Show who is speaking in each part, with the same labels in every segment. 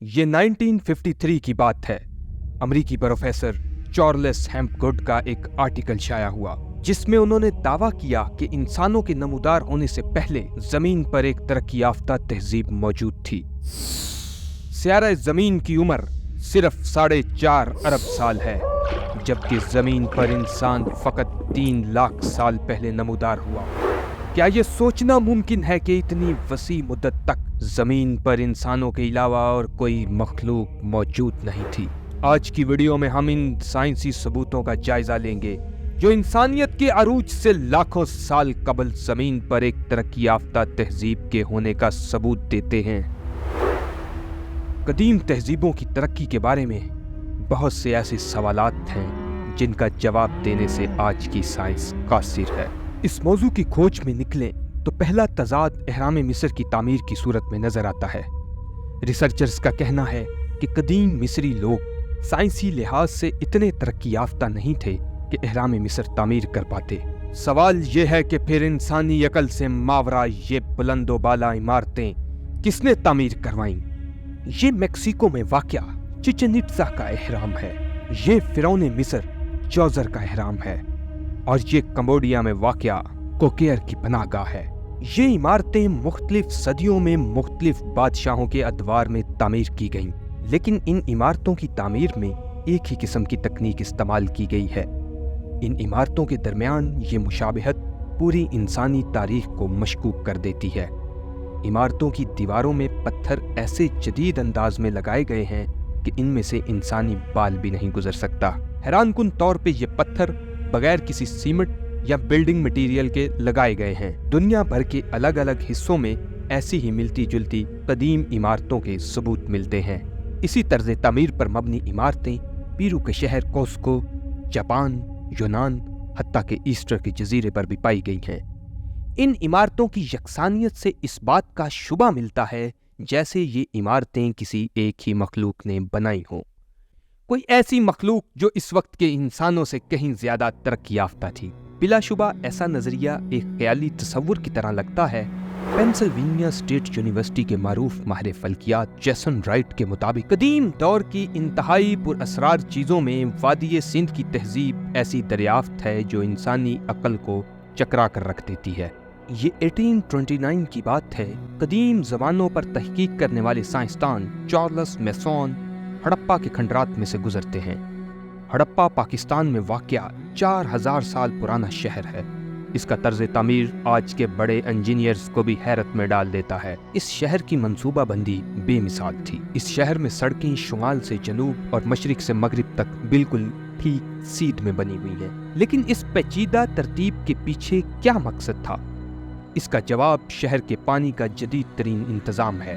Speaker 1: یہ 1953 کی بات ہے۔ امریکی پروفیسر چارلس ہیمپگوڈ کا ایک آرٹیکل شائع ہوا جس میں انہوں نے دعویٰ کیا کہ انسانوں کے نمودار ہونے سے پہلے زمین پر ایک ترقی یافتہ تہذیب موجود تھی۔ سیارہ زمین کی عمر صرف 4.5 ارب سال ہے، جبکہ زمین پر انسان فقط 3 لاکھ سال پہلے نمودار ہوا۔ کیا یہ سوچنا ممکن ہے کہ اتنی وسیع مدت تک زمین پر انسانوں کے علاوہ اور کوئی مخلوق موجود نہیں تھی؟ آج کی ویڈیو میں ہم ان سائنسی ثبوتوں کا جائزہ لیں گے جو انسانیت کے عروج سے لاکھوں سال قبل زمین پر ایک ترقی یافتہ تہذیب کے ہونے کا ثبوت دیتے ہیں۔ قدیم تہذیبوں کی ترقی کے بارے میں بہت سے ایسے سوالات ہیں جن کا جواب دینے سے آج کی سائنس قاصر ہے۔ اس موضوع کی کھوج میں نکلیں تو پہلا تضاد اہرام مصر کی تعمیر کی صورت میں نظر آتا ہے۔ ریسرچرز کا کہنا ہے کہ قدیم مصری لوگ سائنسی لحاظ سے اتنے ترقی یافتہ نہیں تھے کہ اہرام مصر تعمیر کر پاتے۔ سوال یہ ہے کہ پھر انسانی عقل سے ماورا یہ بلند و بالا عمارتیں کس نے تعمیر کروائیں؟ یہ میکسیکو میں واقع چچن اٹزا کا اہرام ہے، یہ فرعون مصر جوزر کا اہرام ہے، اور یہ کمبوڈیا میں واقع کوکیر کی پناہ گاہ ہے۔ یہ عمارتیں مختلف صدیوں میں مختلف بادشاہوں کے ادوار میں تعمیر کی گئیں، لیکن ان عمارتوں کی تعمیر میں ایک ہی قسم کی تکنیک استعمال کی گئی ہے۔ ان عمارتوں کے درمیان یہ مشابہت پوری انسانی تاریخ کو مشکوک کر دیتی ہے۔ عمارتوں کی دیواروں میں پتھر ایسے جدید انداز میں لگائے گئے ہیں کہ ان میں سے انسانی بال بھی نہیں گزر سکتا۔ حیران کن طور پہ یہ پتھر بغیر کسی سیمنٹ یا بلڈنگ مٹیریل کے لگائے گئے ہیں۔ دنیا بھر کے الگ الگ حصوں میں ایسی ہی ملتی جلتی قدیم عمارتوں کے ثبوت ملتے ہیں۔ اسی طرز تعمیر پر مبنی عمارتیں پیرو کے شہر کوسکو، جاپان، یونان، حتیٰ کہ ایسٹر کے جزیرے پر بھی پائی گئی ہیں۔ ان عمارتوں کی یکسانیت سے اس بات کا شبہ ملتا ہے جیسے یہ عمارتیں کسی ایک ہی مخلوق نے بنائی ہوں، کوئی ایسی مخلوق جو اس وقت کے انسانوں سے کہیں زیادہ ترقی یافتہ تھی۔ بلا شبہ ایسا نظریہ ایک خیالی تصور کی طرح لگتا ہے۔ پینسلوینیا اسٹیٹ یونیورسٹی کے معروف ماہر فلکیات جیسن رائٹ کے مطابق قدیم دور کی انتہائی پر اسرار چیزوں میں وادی سندھ کی تہذیب ایسی دریافت ہے جو انسانی عقل کو چکرا کر رکھ دیتی ہے۔ یہ 1829 کی بات ہے۔ قدیم زبانوں پر تحقیق کرنے والے سائنسدان چارلس میسون ہڑپا کے کھنڈرات میں سے گزرتے ہیں۔ ہڑپا پاکستان میں واقع 4000 سال پرانا شہر ہے۔ اس کا طرز تعمیر آج کے بڑے انجینئرز کو بھی حیرت میں ڈال دیتا ہے۔ اس شہر کی منصوبہ بندی بے مثال تھی۔ اس شہر میں سڑکیں شمال سے جنوب اور مشرق سے مغرب تک بالکل ٹھیک سیدھ میں بنی ہوئی ہیں، لیکن اس پیچیدہ ترتیب کے پیچھے کیا مقصد تھا؟ اس کا جواب شہر کے پانی کا جدید ترین انتظام ہے۔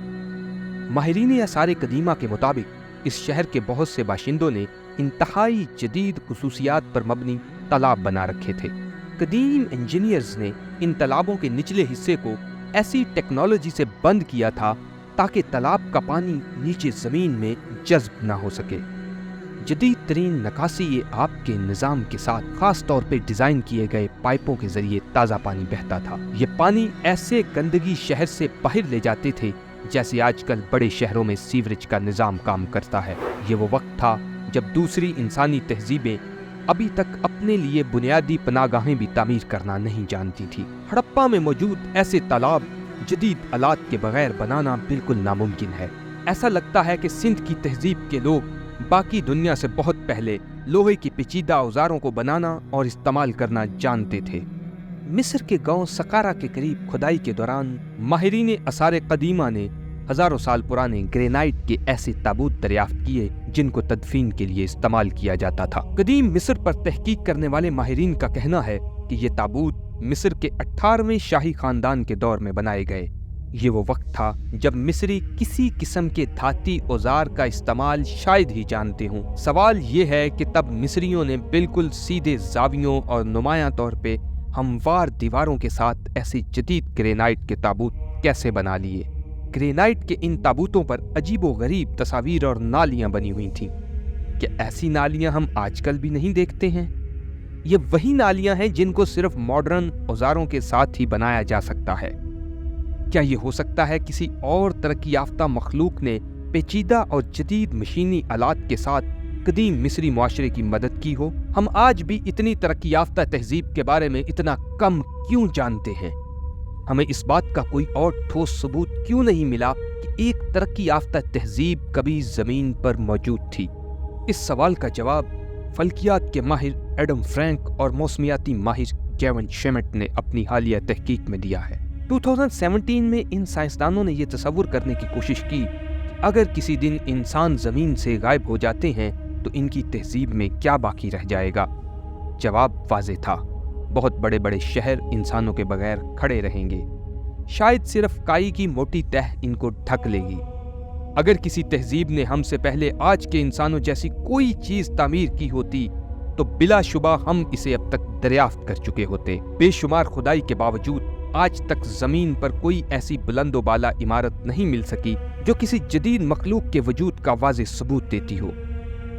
Speaker 1: ماہرین آثار قدیمہ کے مطابق اس شہر کے بہت سے باشندوں نے انتہائی جدید خصوصیات پر مبنی تالاب بنا رکھے تھے۔ قدیم انجینئرز نے ان تالابوں کے نچلے حصے کو ایسی ٹیکنالوجی سے بند کیا تھا تاکہ تالاب کا پانی نیچے زمین میں جذب نہ ہو سکے۔ جدید ترین نکاسی آب کے نظام کے ساتھ خاص طور پہ ڈیزائن کیے گئے پائپوں کے ذریعے تازہ پانی بہتا تھا۔ یہ پانی ایسے گندگی شہر سے باہر لے جاتے تھے جیسے آج کل بڑے شہروں میں سیوریج کا نظام کام کرتا ہے۔ یہ وہ وقت تھا جب دوسری انسانی تہذیبیں ابھی تک اپنے لیے بنیادی پناہ گاہیں بھی تعمیر کرنا نہیں جانتی تھی۔ ہڑپا میں موجود ایسے تالاب جدید آلات کے بغیر بنانا بالکل ناممکن ہے۔ ایسا لگتا ہے کہ سندھ کی تہذیب کے لوگ باقی دنیا سے بہت پہلے لوہے کی پیچیدہ اوزاروں کو بنانا اور استعمال کرنا جانتے تھے۔ مصر کے گاؤں سقارا کے قریب کھدائی کے دوران ماہرین آثار قدیمہ نے ہزاروں سال پرانے گرینائٹ کے ایسے تابوت دریافت کیے جن کو تدفین کے لیے استعمال کیا جاتا تھا۔ قدیم مصر پر تحقیق کرنے والے ماہرین کا کہنا ہے کہ یہ تابوت مصر کے 18ویں شاہی خاندان کے دور میں بنائے گئے۔ یہ وہ وقت تھا جب مصری کسی قسم کے دھاتی اوزار کا استعمال شاید ہی جانتے ہوں۔ سوال یہ ہے کہ تب مصریوں نے بالکل سیدھے زاویوں اور نمایاں طور پہ ہموار دیواروں کے ساتھ ایسے جدید گرینائٹ کے تابوت کیسے بنا لیے؟ گرینائٹ کے ان تابوتوں پر عجیب و غریب تصاویر اور نالیاں بنی ہوئی تھیں۔ کیا ایسی نالیاں ہم آج کل بھی نہیں دیکھتے ہیں؟ یہ وہی نالیاں ہیں جن کو صرف ماڈرن اوزاروں کے ساتھ ہی بنایا جا سکتا ہے۔ کیا یہ ہو سکتا ہے کسی اور ترقی یافتہ مخلوق نے پیچیدہ اور جدید مشینی آلات کے ساتھ قدیم مصری معاشرے کی مدد کی ہو؟ ہم آج بھی اتنی ترقی یافتہ تہذیب کے بارے میں اتنا کم کیوں جانتے ہیں؟ ہمیں اس بات کا کوئی اور ٹھوس ثبوت کیوں نہیں ملا کہ ایک ترقی یافتہ تہذیب کبھی زمین پر موجود تھی؟ اس سوال کا جواب فلکیات کے ماہر ایڈم فرینک اور موسمیاتی ماہر گیون شیمٹ نے اپنی حالیہ تحقیق میں دیا ہے۔ 2017 میں ان سائنسدانوں نے یہ تصور کرنے کی کوشش کی کہ اگر کسی دن انسان زمین سے غائب ہو جاتے ہیں تو ان کی تہذیب میں کیا باقی رہ جائے گا؟ جواب واضح تھا، بہت بڑے بڑے شہر انسانوں کے بغیر کھڑے رہیں گے، شاید صرف کائی کی موٹی تہ ان کو ڈھک لے گی۔ اگر کسی تہذیب نے ہم سے پہلے آج کے انسانوں جیسی کوئی چیز تعمیر کی ہوتی تو بلا شبہ ہم اسے اب تک دریافت کر چکے ہوتے۔ بے شمار کھدائی کے باوجود آج تک زمین پر کوئی ایسی بلند و بالا عمارت نہیں مل سکی جو کسی جدید مخلوق کے وجود کا واضح ثبوت دیتی ہو۔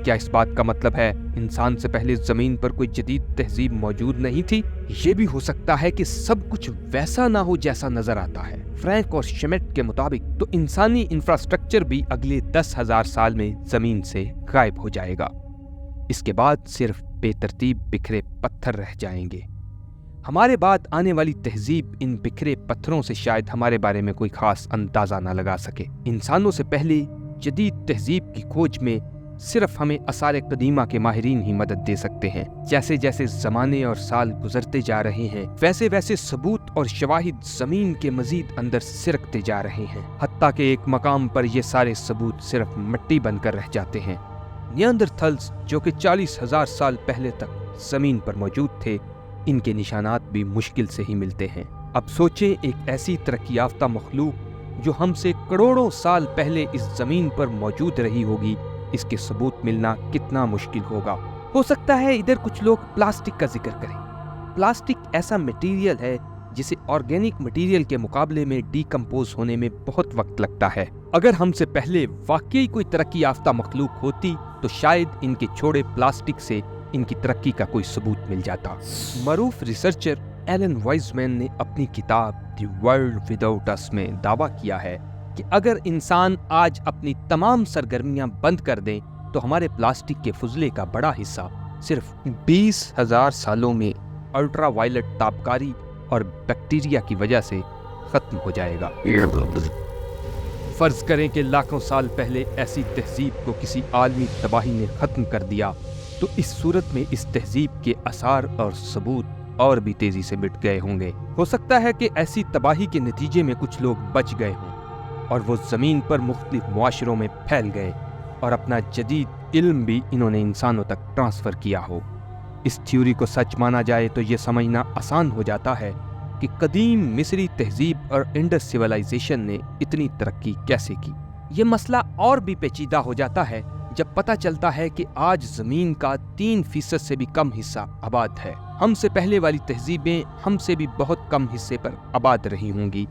Speaker 1: کیا اس بات کا مطلب ہے انسان سے پہلے زمین پر کوئی جدید تہذیب موجود نہیں تھی؟ یہ بھی ہو سکتا ہے کہ سب کچھ ویسا نہ ہو جیسا نظر آتا ہے۔ فرینک اور شیمٹ کے مطابق تو انسانی انفراسٹرکچر بھی اگلے 10,000 سال میں زمین سے غائب ہو جائے گا۔ اس کے بعد صرف بے ترتیب بکھرے پتھر رہ جائیں گے۔ ہمارے بعد آنے والی تہذیب ان بکھرے پتھروں سے شاید ہمارے بارے میں کوئی خاص اندازہ نہ لگا سکے۔ انسانوں سے پہلے جدید تہذیب کی کھوج میں صرف ہمیں آثار قدیمہ کے ماہرین ہی مدد دے سکتے ہیں۔ جیسے جیسے زمانے اور سال گزرتے جا رہے ہیں ویسے ویسے ثبوت اور شواہد زمین کے مزید اندر سرکتے جا رہے ہیں، حتیٰ کہ ایک مقام پر یہ سارے ثبوت صرف مٹی بن کر رہ جاتے ہیں۔ نیاندرتھلز جو کہ 40,000 سال پہلے تک زمین پر موجود تھے، ان کے نشانات بھی مشکل سے ہی ملتے ہیں۔ اب سوچیں ایک ایسی ترقی یافتہ مخلوق جو ہم سے کروڑوں سال پہلے اس زمین پر موجود رہی ہوگی، اس کے ثبوت ملنا کتنا مشکل ہوگا۔ ہو سکتا ہے ادھر کچھ لوگ پلاسٹک کا ذکر کریں۔ پلاسٹک ایسا میٹیریل ہے جسے آرگینک میٹیریل کے مقابلے میں ڈیکمپوز ہونے میں بہت وقت لگتا ہے۔ اگر ہم سے پہلے واقعی کوئی ترقی یافتہ مخلوق ہوتی تو شاید ان کے چھوڑے پلاسٹک سے ان کی ترقی کا کوئی ثبوت مل جاتا۔ معروف ریسرچر ایلن وائزمین نے اپنی کتاب دی ورلڈ وداؤٹ اس میں دعویٰ کیا ہے کہ اگر انسان آج اپنی تمام سرگرمیاں بند کر دیں تو ہمارے پلاسٹک کے فضلے کا بڑا حصہ صرف 20,000 سالوں میں الٹرا وائلٹ تابکاری اور بیکٹیریا کی وجہ سے ختم ہو جائے گا۔ فرض کریں کہ لاکھوں سال پہلے ایسی تہذیب کو کسی عالمی تباہی نے ختم کر دیا تو اس صورت میں اس تہذیب کے آثار اور ثبوت اور بھی تیزی سے مٹ گئے ہوں گے۔ ہو سکتا ہے کہ ایسی تباہی کے نتیجے میں کچھ لوگ بچ گئے ہوں اور وہ زمین پر مختلف معاشروں میں پھیل گئے اور اپنا جدید علم بھی انہوں نے انسانوں تک ٹرانسفر کیا ہو۔ اس تھیوری کو سچ مانا جائے تو یہ سمجھنا آسان ہو جاتا ہے کہ قدیم مصری تہذیب اور انڈس سیولائزیشن نے اتنی ترقی کیسے کی۔ یہ مسئلہ اور بھی پیچیدہ ہو جاتا ہے جب پتہ چلتا ہے کہ آج زمین کا 3% سے بھی کم حصہ آباد ہے۔ ہم سے پہلے والی تہذیبیں ہم سے بھی بہت کم حصے پر آباد رہی ہوں گی۔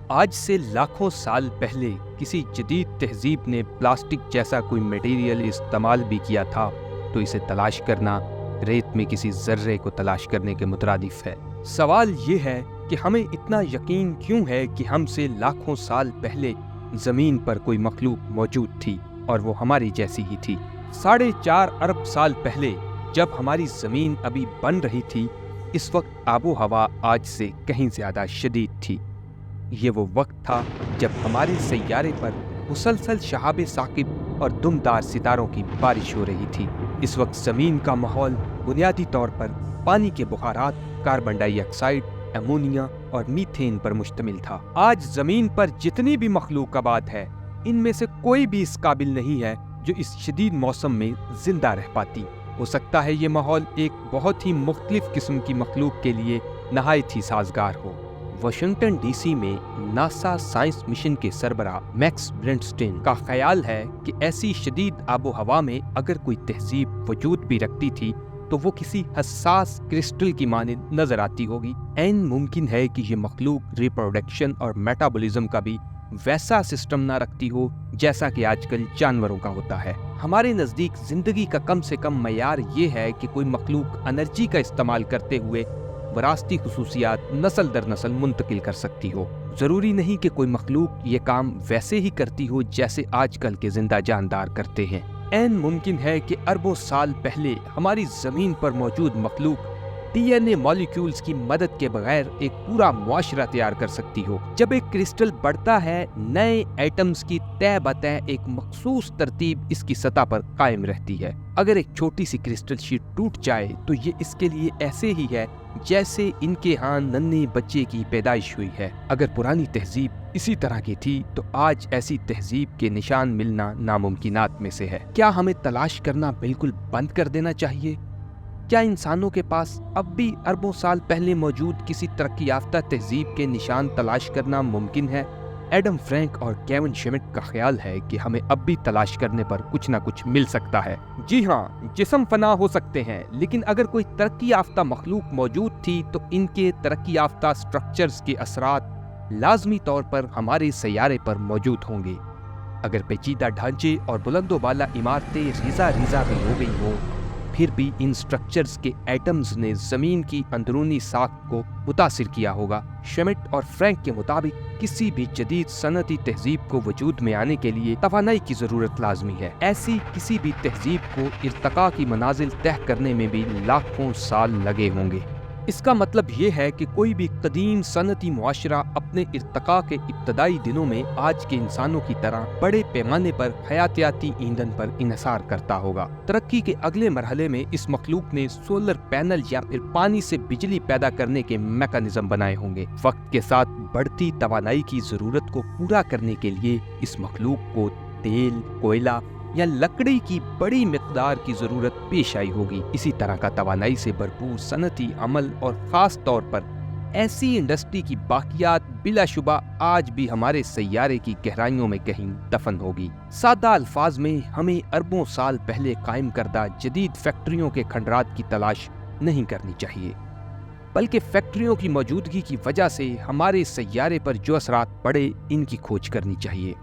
Speaker 1: آج سے لاکھوں سال پہلے کسی جدید تہذیب نے پلاسٹک جیسا کوئی میٹیریل استعمال بھی کیا تھا تو اسے تلاش کرنا ریت میں کسی ذرے کو تلاش کرنے کے مترادف ہے۔ سوال یہ ہے کہ ہمیں اتنا یقین کیوں ہے کہ ہم سے لاکھوں سال پہلے زمین پر کوئی مخلوق موجود تھی اور وہ ہماری جیسی ہی تھی۔ 4.5 ارب سال پہلے جب ہماری زمین ابھی بن رہی تھی، اس وقت آب و ہوا آج سے کہیں زیادہ شدید تھی۔ یہ وہ وقت تھا جب ہمارے سیارے پر مسلسل شہاب ثاقب اور دمدار ستاروں کی بارش ہو رہی تھی۔ اس وقت زمین کا ماحول بنیادی طور پر پانی کے بخارات، کاربن ڈائی آکسائڈ، امونیا اور میتھین پر مشتمل تھا۔ آج زمین پر جتنی بھی مخلوق آباد ہے، ان میں سے کوئی بھی اس قابل نہیں ہے جو اس شدید موسم میں زندہ رہ پاتی۔ ہو سکتا ہے یہ ماحول ایک بہت ہی مختلف قسم کی مخلوق کے لیے نہایت ہی سازگار ہو۔ واشنگٹن ڈی سی میں ناسا سائنس مشن کے سربراہ میکس برنسٹین کا خیال ہے کہ ایسی شدید آب و ہوا میں اگر کوئی تہذیب وجود بھی رکھتی تھی تو وہ کسی حساس کرسٹل کی مانند نظر آتی ہوگی۔ عین ممکن ہے کہ یہ مخلوق ریپروڈکشن اور میٹابولزم کا بھی ویسا سسٹم نہ رکھتی ہو جیسا کہ آج کل جانوروں کا ہوتا ہے۔ ہمارے نزدیک زندگی کا کم سے کم معیار یہ ہے کہ کوئی مخلوق انرجی کا استعمال کرتے ہوئے وراثتی خصوصیات نسل در نسل منتقل کر سکتی ہو۔ ضروری نہیں کہ کوئی مخلوق یہ کام ویسے ہی کرتی ہو جیسے آج کل کے زندہ جاندار کرتے ہیں۔ عین ممکن ہے کہ اربوں سال پہلے ہماری زمین پر موجود مخلوق ڈی این اے مالیکیولز کی مدد کے بغیر ایک پورا معاشرہ تیار کر سکتی ہو۔ جب ایک کرسٹل بڑھتا ہے، نئے ایٹمز کی تہ بتہ ایک مخصوص ترتیب اس کی سطح پر قائم رہتی ہے۔ اگر ایک چھوٹی سی کرسٹل شیٹ ٹوٹ جائے تو یہ اس کے لیے ایسے ہی ہے جیسے ان کے ہاں ننھے بچے کی پیدائش ہوئی ہے۔ اگر پرانی تہذیب اسی طرح کی تھی تو آج ایسی تہذیب کے نشان ملنا ناممکنات میں سے ہے۔ کیا ہمیں تلاش کرنا بالکل بند کر دینا چاہیے؟ کیا انسانوں کے پاس اب بھی اربوں سال پہلے موجود کسی ترقی یافتہ تہذیب کے نشان تلاش کرنا ممکن ہے؟ ایڈم فرینک اور کیون شمٹ کا خیال ہے کہ ہمیں اب بھی تلاش کرنے پر کچھ نہ کچھ مل سکتا ہے۔ جی ہاں، جسم فنا ہو سکتے ہیں، لیکن اگر کوئی ترقی یافتہ مخلوق موجود تھی تو ان کے ترقی یافتہ سٹرکچرز کے اثرات لازمی طور پر ہمارے سیارے پر موجود ہوں گے۔ اگر پیچیدہ ڈھانچے اور بلند و بالا عمارتیں ریزہ ریزہ بھی ہو گئی ہوں، پھر بھی ان سٹرکچرز کے ایٹمز نے زمین کی اندرونی ساخت کو متاثر کیا ہوگا۔ شمٹ اور فرینک کے مطابق کسی بھی جدید صنعتی تہذیب کو وجود میں آنے کے لیے توانائی کی ضرورت لازمی ہے۔ ایسی کسی بھی تہذیب کو ارتقاء کی منازل طے کرنے میں بھی لاکھوں سال لگے ہوں گے۔ اس کا مطلب یہ ہے کہ کوئی بھی قدیم صنعتی معاشرہ اپنے ارتقاء کے ابتدائی دنوں میں آج کے انسانوں کی طرح بڑے پیمانے پر حیاتیاتی ایندھن پر انحصار کرتا ہوگا۔ ترقی کے اگلے مرحلے میں اس مخلوق نے سولر پینل یا پھر پانی سے بجلی پیدا کرنے کے میکانزم بنائے ہوں گے۔ وقت کے ساتھ بڑھتی توانائی کی ضرورت کو پورا کرنے کے لیے اس مخلوق کو تیل، کوئلہ یا لکڑی کی بڑی مقدار کی ضرورت پیش آئی ہوگی۔ اسی طرح کا توانائی سے بھرپور صنعتی عمل اور خاص طور پر ایسی انڈسٹری کی باقیات بلا شبہ آج بھی ہمارے سیارے کی گہرائیوں میں کہیں دفن ہوگی۔ سادہ الفاظ میں ہمیں اربوں سال پہلے قائم کردہ جدید فیکٹریوں کے کھنڈرات کی تلاش نہیں کرنی چاہیے، بلکہ فیکٹریوں کی موجودگی کی وجہ سے ہمارے سیارے پر جو اثرات پڑے ان کی کھوج کرنی چاہیے۔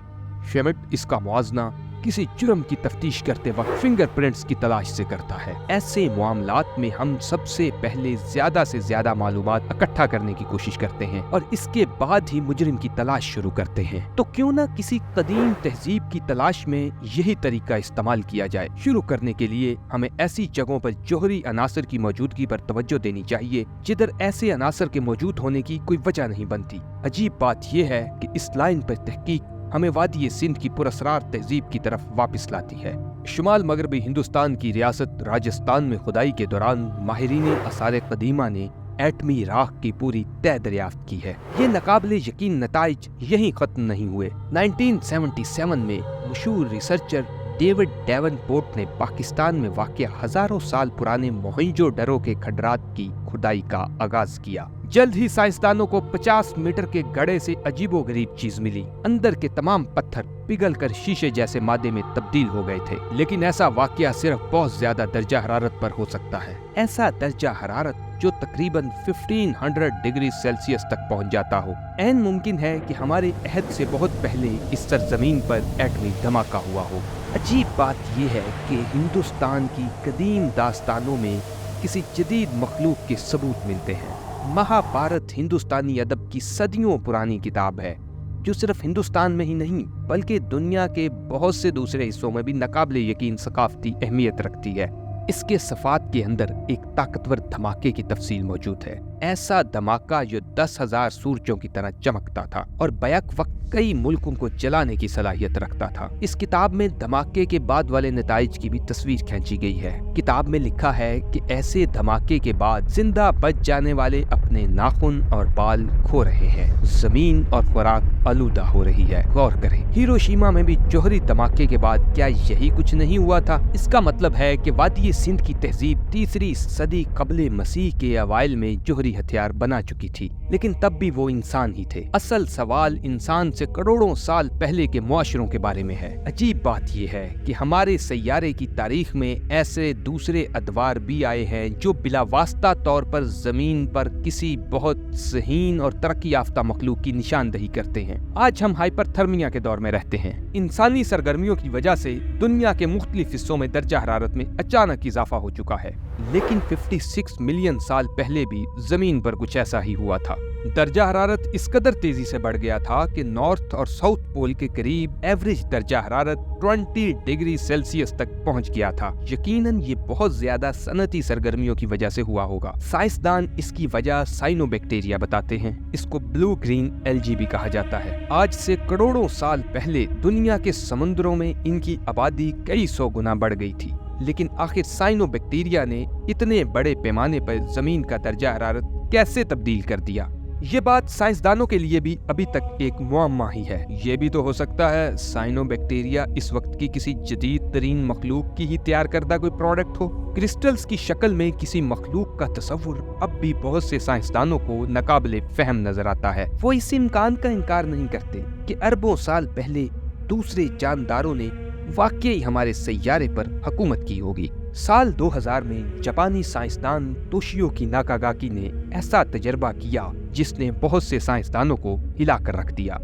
Speaker 1: شمٹ اس کا موازنہ کسی جرم کی تفتیش کرتے وقت فنگر پرنٹس کی تلاش سے کرتا ہے۔ ایسے معاملات میں ہم سب سے پہلے زیادہ سے زیادہ معلومات اکٹھا کرنے کی کوشش کرتے ہیں اور اس کے بعد ہی مجرم کی تلاش شروع کرتے ہیں۔ تو کیوں نہ کسی قدیم تہذیب کی تلاش میں یہی طریقہ استعمال کیا جائے؟ شروع کرنے کے لیے ہمیں ایسی جگہوں پر جوہری عناصر کی موجودگی پر توجہ دینی چاہیے جدھر ایسے عناصر کے موجود ہونے کی کوئی وجہ نہیں بنتی۔ عجیب بات یہ ہے کہ اس لائن پر تحقیق ہمیں وادی سندھ کی پراسرار تہذیب کی طرف واپس لاتی ہے۔ شمال مغربی ہندوستان کی ریاست راجستھان میں کھدائی کے دوران ماہرین آثار قدیمہ نے ایٹمی راکھ کی پوری تہ دریافت کی ہے۔ یہ ناقابل یقین نتائج یہیں ختم نہیں ہوئے۔ 1977 میں مشہور ریسرچر ڈیوڈ ڈیون پورٹ نے پاکستان میں واقع ہزاروں سال پرانے موہنجو ڈرو کے کھنڈرات کی کھدائی کا آغاز کیا۔ جلد ہی سائنسدانوں کو 50 میٹر کے گڑھے سے عجیب و غریب چیز ملی۔ اندر کے تمام پتھر پگھل کر شیشے جیسے مادے میں تبدیل ہو گئے تھے، لیکن ایسا واقعہ صرف بہت زیادہ درجہ حرارت پر ہو سکتا ہے۔ ایسا درجہ حرارت جو تقریباً 1500 ڈگری سیلسیس تک پہنچ جاتا ہو۔ عین ممکن ہے کہ ہمارے عہد سے بہت پہلے اس سرزمین پر ایٹمی دھماکہ ہوا ہو۔ عجیب بات یہ ہے کہ ہندوستان کی قدیم داستانوں میں کسی جدید مخلوق کے ثبوت ملتے ہیں۔ مہابھارت ہندوستانی ادب کی صدیوں پرانی کتاب ہے جو صرف ہندوستان میں ہی نہیں بلکہ دنیا کے بہت سے دوسرے حصوں میں بھی ناقابل یقین ثقافتی اہمیت رکھتی ہے۔ اس کے صفحات کے اندر ایک طاقتور دھماکے کی تفصیل موجود ہے، ایسا دھماکہ جو 10,000 سورجوں کی طرح چمکتا تھا اور بیک وقت کئی ملکوں کو جلانے کی صلاحیت رکھتا تھا۔ اس کتاب میں دھماکے کے بعد والے نتائج کی بھی تصویر کھینچی گئی ہے۔ کتاب میں لکھا ہے کہ ایسے دھماکے کے بعد زندہ بچ جانے والے اپنے ناخن اور بال کھو رہے ہیں، زمین اور خوراک آلودہ ہو رہی ہے۔ غور کریں، ہیروشیما میں بھی جوہری دھماکے کے بعد کیا یہی کچھ نہیں ہوا تھا؟ اس کا مطلب ہے کہ وادی سندھ کی تہذیب 3 صدی قبل مسیح کے اوائل میں جوہری ہتھیار بنا چکی تھی، لیکن تب بھی وہ انسان ہی تھے۔ اصل سوال انسان سے کروڑوں سال پہلے کے معاشروں کے بارے میں ہے۔ عجیب بات یہ ہے کہ ہمارے سیارے کی تاریخ میں ایسے دوسرے ادوار بھی آئے ہیں جو بلا واسطہ طور پر زمین پر کسی بہت ذہین اور ترقی یافتہ مخلوق کی نشاندہی کرتے ہیں۔ آج ہم ہائپر تھرمیا کے دور میں رہتے ہیں۔ انسانی سرگرمیوں کی وجہ سے دنیا کے مختلف حصوں میں درجہ حرارت میں اچانک اضافہ ہو چکا ہے، لیکن 56 ملین سال پہلے بھی زمین پر کچھ ایسا ہی ہوا تھا۔ درجہ حرارت اس قدر تیزی سے بڑھ گیا تھا کہ نارتھ اور ساؤتھ پول کے قریب ایوریج درجہ حرارت 20 ڈگری سیلسیس تک پہنچ گیا تھا۔ یقیناً یہ بہت زیادہ صنعتی سرگرمیوں کی وجہ سے ہوا ہوگا۔ سائنسدان اس کی وجہ سائنو بیکٹیریا بتاتے ہیں۔ اس کو بلو گرین ایلجی بھی کہا جاتا ہے۔ آج سے کروڑوں سال پہلے دنیا کے سمندروں میں ان کی آبادی کئی سو گنا بڑھ گئی تھی، لیکن آخر سائنو بیکٹیریا نے اتنے بڑے پیمانے پر زمین کا درجہ حرارت کیسے تبدیل کر دیا؟ یہ بات سائنسدانوں کے لیے بھی ابھی تک ایک معمہ ہی ہے۔ یہ بھی تو ہو سکتا ہے سائنو بیکٹیریا اس وقت کی کسی جدید ترین مخلوق کی ہی تیار کردہ کوئی پروڈکٹ ہو۔ کرسٹلز کی شکل میں کسی مخلوق کا تصور اب بھی بہت سے سائنسدانوں کو ناقابل فہم نظر آتا ہے۔ وہ اس امکان کا انکار نہیں کرتے کہ اربوں سال پہلے دوسرے جانداروں نے واقعی ہمارے سیارے پر حکومت کی ہوگی۔ سال 2000 میں جاپانی سائنسدان توشیوکی ناکاگاکی نے ایسا تجربہ کیا جس نے بہت سے سائنسدانوں کو ہلا کر رکھ دیا۔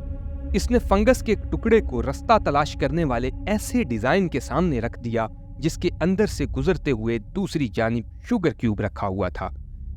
Speaker 1: اس نے فنگس کے ایک ٹکڑے کو رستہ تلاش کرنے والے ایسے ڈیزائن کے سامنے رکھ دیا جس کے اندر سے گزرتے ہوئے دوسری جانب شوگر کیوب رکھا ہوا تھا۔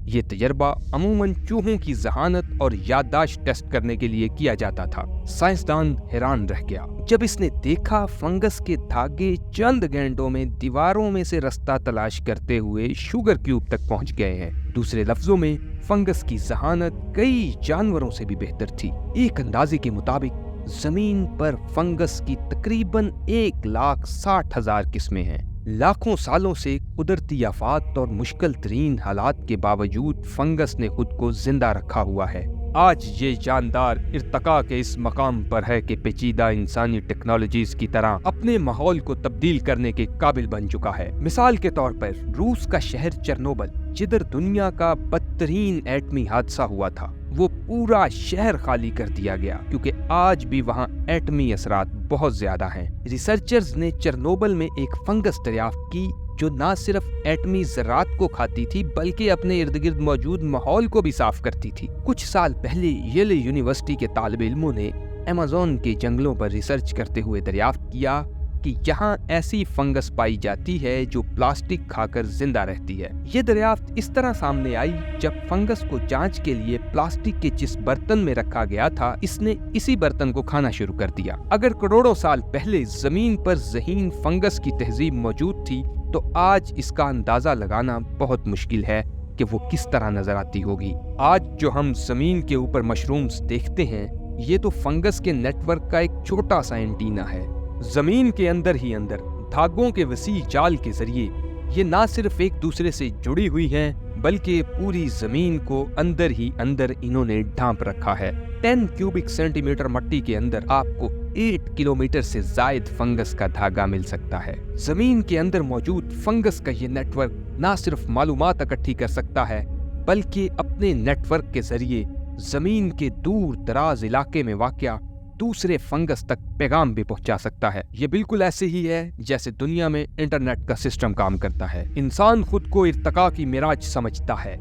Speaker 1: یہ تجربہ عموماً چوہوں کی ذہانت اور یادداشت ٹیسٹ کرنے کے لیے کیا جاتا تھا۔ سائنسدان حیران رہ گیا جب اس نے دیکھا فنگس کے دھاگے چند گھنٹوں میں دیواروں میں سے رستہ تلاش کرتے ہوئے شوگر کیوب تک پہنچ گئے ہیں۔ دوسرے لفظوں میں فنگس کی ذہانت کئی جانوروں سے بھی بہتر تھی۔ ایک اندازے کے مطابق زمین پر فنگس کی تقریباً 1,60,000 قسمیں ہیں۔ لاکھوں سالوں سے قدرتی آفات اور مشکل ترین حالات کے باوجود فنگس نے خود کو زندہ رکھا ہوا ہے۔ آج یہ جاندار ارتقاء کے اس مقام پر ہے کہ پیچیدہ انسانی ٹیکنالوجیز کی طرح اپنے ماحول کو تبدیل کرنے کے قابل بن چکا ہے۔ مثال کے طور پر روس کا شہر چرنوبل، جدھر دنیا کا بدترین ایٹمی حادثہ ہوا تھا، وہ پورا شہر خالی کر دیا گیا کیونکہ آج بھی وہاں ایٹمی اثرات بہت زیادہ ہیں۔ ریسرچرز نے چرنوبل میں ایک فنگس دریافت کی جو نہ صرف ایٹمی ذرات کو کھاتی تھی بلکہ اپنے ارد گرد موجود ماحول کو بھی صاف کرتی تھی۔ کچھ سال پہلے ییل یونیورسٹی کے طالب علموں نے ایمیزون کے جنگلوں پر ریسرچ کرتے ہوئے دریافت کیا کہ یہاں ایسی فنگس پائی جاتی ہے جو پلاسٹک کھا کر زندہ رہتی ہے۔ یہ دریافت اس طرح سامنے آئی جب فنگس کو جانچ کے لیے پلاسٹک کے جس برتن میں رکھا گیا تھا اس نے اسی برتن کو کھانا شروع کر دیا۔ اگر کروڑوں سال پہلے زمین پر ذہین فنگس کی تہذیب موجود تھی تو آج اس کا اندازہ لگانا بہت مشکل ہے کہ وہ کس طرح نظر آتی ہوگی۔ آج جو ہم زمین کے اوپر مشرومز دیکھتے ہیں یہ تو فنگس کے نیٹ ورک کا ایک چھوٹا سا اینٹینا ہے۔ زمین کے اندر ہی اندر دھاگوں کے وسیع جال کے ذریعے یہ نہ صرف ایک دوسرے سے جڑی ہوئی ہیں بلکہ پوری زمین کو اندر ہی اندر انہوں نے ڈھانپ رکھا ہے۔ 10 کیوبک سینٹی میٹر مٹی کے اندر آپ کو 8 کلومیٹر سے زائد فنگس کا دھاگا مل سکتا ہے۔ زمین کے اندر موجود فنگس کا یہ نیٹ ورک نہ صرف معلومات اکٹھی کر سکتا ہے بلکہ اپنے نیٹ ورک کے ذریعے زمین کے دور دراز علاقے میں واقع دوسرے فنگس تک پیغام بھی پہنچا سکتا ہے۔ یہ بالکل ایسے ہی ہے جیسے دنیا میں انٹرنیٹ کا سسٹم کام کرتا ہے۔ انسان خود کو ارتقاء کی معراج سمجھتا ہے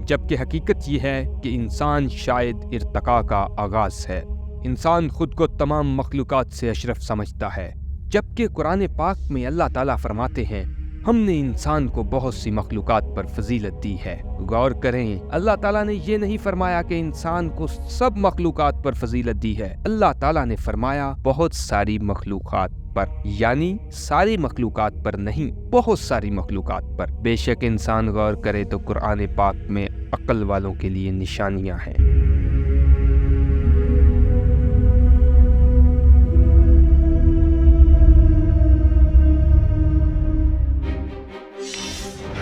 Speaker 1: جبکہ حقیقت یہ ہے کہ انسان شاید ارتقاء کا آغاز ہے۔ انسان خود کو تمام مخلوقات سے اشرف سمجھتا ہے جبکہ قرآن پاک میں اللہ تعالیٰ فرماتے ہیں ہم نے انسان کو بہت سی مخلوقات پر فضیلت دی ہے۔ غور کریں، اللہ تعالیٰ نے یہ نہیں فرمایا کہ انسان کو سب مخلوقات پر فضیلت دی ہے، اللہ تعالیٰ نے فرمایا بہت ساری مخلوقات پر، یعنی ساری مخلوقات پر نہیں، بہت ساری مخلوقات پر۔ بے شک انسان غور کرے تو قرآن پاک میں عقل والوں کے لیے نشانیاں ہیں۔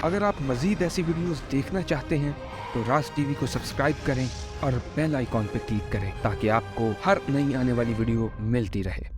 Speaker 1: اگر آپ مزید ایسی ویڈیوز دیکھنا چاہتے ہیں تو راز ٹی وی کو سبسکرائب کریں اور بیل آئیکن پہ کلک کریں تاکہ آپ کو ہر نئی آنے والی ویڈیو ملتی رہے۔